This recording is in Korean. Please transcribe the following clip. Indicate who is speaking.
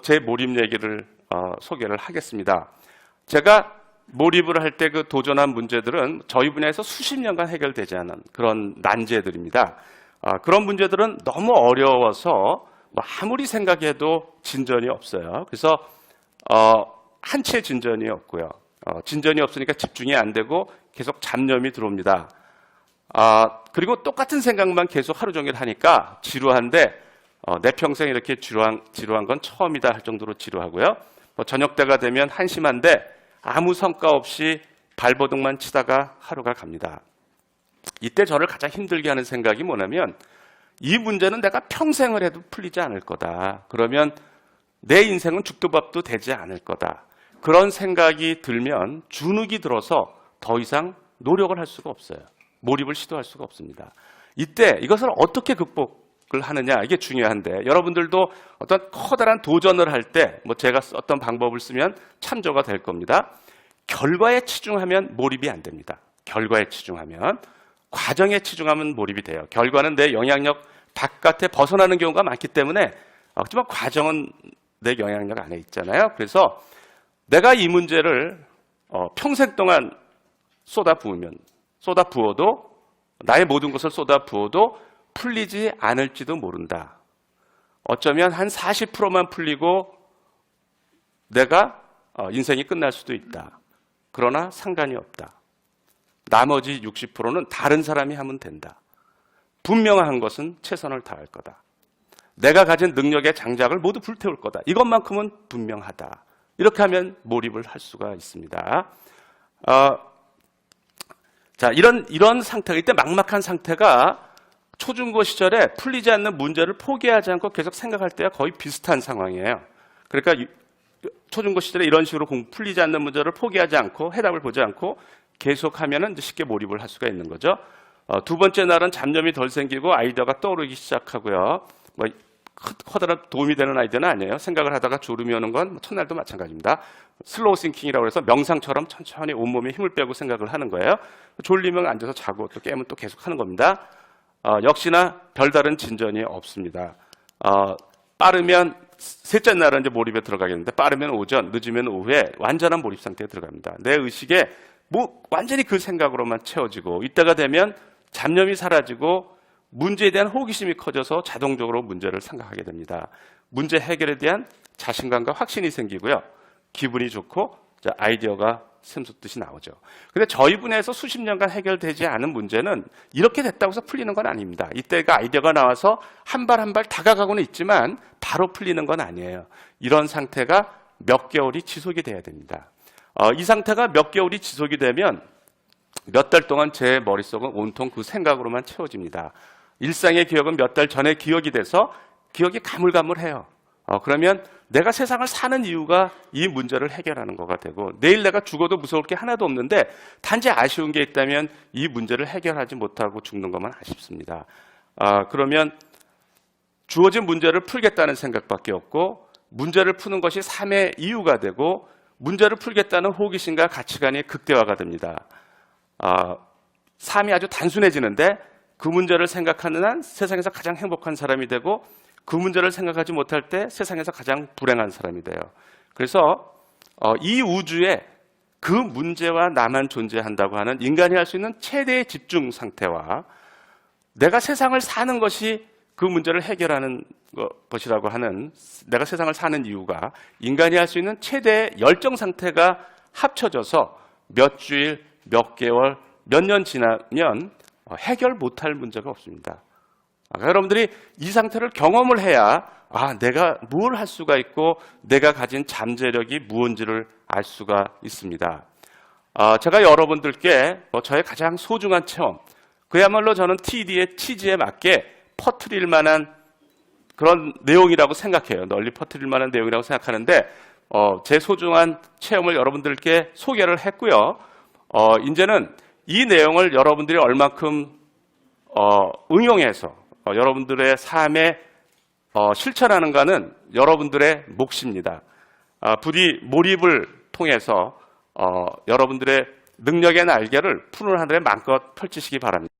Speaker 1: 제 몰입 얘기를 소개를 하겠습니다. 제가 몰입을 할 때 그 도전한 문제들은 저희 분야에서 수십 년간 해결되지 않은 그런 난제들입니다. 그런 문제들은 너무 어려워서 아무리 생각해도 진전이 없어요. 그래서 한치의 진전이 없고요. 진전이 없으니까 집중이 안 되고 계속 잡념이 들어옵니다. 그리고 똑같은 생각만 계속 하루 종일 하니까 지루한데 내 평생 이렇게 지루한 건 처음이다 할 정도로 지루하고요. 저녁 때가 되면 한심한데 아무 성과 없이 발버둥만 치다가 하루가 갑니다. 이때 저를 가장 힘들게 하는 생각이 뭐냐면 이 문제는 내가 평생을 해도 풀리지 않을 거다. 그러면 내 인생은 죽도 밥도 되지 않을 거다. 그런 생각이 들면 주눅이 들어서 더 이상 노력을 할 수가 없어요. 몰입을 시도할 수가 없습니다. 이때 이것을 어떻게 극복을 하느냐, 이게 중요한데 여러분들도 어떤 커다란 도전을 할 때 제가 어떤 방법을 쓰면 참조가 될 겁니다. 결과에 치중하면 몰입이 안 됩니다. 결과에 치중하면. 과정에 치중하면 몰입이 돼요. 결과는 내 영향력 바깥에 벗어나는 경우가 많기 때문에 하지만 과정은 내 영향력 안에 있잖아요. 그래서 내가 이 문제를 평생 동안 쏟아부어도 나의 모든 것을 쏟아부어도 풀리지 않을지도 모른다. 어쩌면 한 40%만 풀리고 내가 인생이 끝날 수도 있다. 그러나 상관이 없다. 나머지 60%는 다른 사람이 하면 된다. 분명한 것은 최선을 다할 거다. 내가 가진 능력의 장작을 모두 불태울 거다. 이것만큼은 분명하다. 이렇게 하면 몰입을 할 수가 있습니다. 자, 이런 상태가, 이때 막막한 상태가 초중고 시절에 풀리지 않는 문제를 포기하지 않고 계속 생각할 때와 거의 비슷한 상황이에요. 그러니까 초중고 시절에 이런 식으로 풀리지 않는 문제를 포기하지 않고 해답을 보지 않고 계속하면 쉽게 몰입을 할 수가 있는 거죠. 두 번째 날은 잡념이 덜 생기고 아이디어가 떠오르기 시작하고요. 커다란 도움이 되는 아이디어는 아니에요. 생각을 하다가 졸음이 오는 건 첫날도 마찬가지입니다. 슬로우 싱킹이라고 해서 명상처럼 천천히 온몸에 힘을 빼고 생각을 하는 거예요. 졸리면 앉아서 자고 또 깨면 또 계속 하는 겁니다. 역시나 별다른 진전이 없습니다. 빠르면 셋째 날은 이제 몰입에 들어가겠는데 빠르면 오전, 늦으면 오후에 완전한 몰입 상태에 들어갑니다. 내 의식에 완전히 그 생각으로만 채워지고 이때가 되면 잡념이 사라지고 문제에 대한 호기심이 커져서 자동적으로 문제를 생각하게 됩니다. 문제 해결에 대한 자신감과 확신이 생기고요. 기분이 좋고 아이디어가 샘솟듯이 나오죠. 근데 저희 분야에서 수십 년간 해결되지 않은 문제는 이렇게 됐다고 해서 풀리는 건 아닙니다. 이때가 아이디어가 나와서 한 발 한 발 다가가고는 있지만 바로 풀리는 건 아니에요. 이런 상태가 몇 개월이 지속이 돼야 됩니다. 이 상태가 몇 개월이 지속이 되면 몇 달 동안 제 머릿속은 온통 그 생각으로만 채워집니다. 일상의 기억은 몇 달 전에 기억이 돼서 기억이 가물가물해요. 그러면 내가 세상을 사는 이유가 이 문제를 해결하는 거가 되고 내일 내가 죽어도 무서울 게 하나도 없는데 단지 아쉬운 게 있다면 이 문제를 해결하지 못하고 죽는 것만 아쉽습니다. 그러면 주어진 문제를 풀겠다는 생각밖에 없고 문제를 푸는 것이 삶의 이유가 되고 문제를 풀겠다는 호기심과 가치관이 극대화가 됩니다. 삶이 아주 단순해지는데 그 문제를 생각하는 한 세상에서 가장 행복한 사람이 되고 그 문제를 생각하지 못할 때 세상에서 가장 불행한 사람이 돼요. 그래서 이 우주에 그 문제와 나만 존재한다고 하는 인간이 할 수 있는 최대의 집중 상태와 내가 세상을 사는 것이 그 문제를 해결하는 것이라고 하는 내가 세상을 사는 이유가 인간이 할 수 있는 최대의 열정 상태가 합쳐져서 몇 주일, 몇 개월, 몇 년 지나면 해결 못할 문제가 없습니다. 여러분들이 이 상태를 경험을 해야 내가 뭘 할 수가 있고 내가 가진 잠재력이 무엇인지를 알 수가 있습니다. 제가 여러분들께 저의 가장 소중한 체험, 그야말로 저는 TD의 취지에 맞게 퍼뜨릴 만한 그런 내용이라고 생각해요. 널리 퍼뜨릴 만한 내용이라고 생각하는데 제 소중한 체험을 여러분들께 소개를 했고요. 이제는 이 내용을 여러분들이 얼만큼 응용해서 여러분들의 삶에 실천하는가는 여러분들의 몫입니다. 부디 몰입을 통해서 여러분들의 능력의 날개를 푸른 하늘에 마음껏 펼치시기 바랍니다.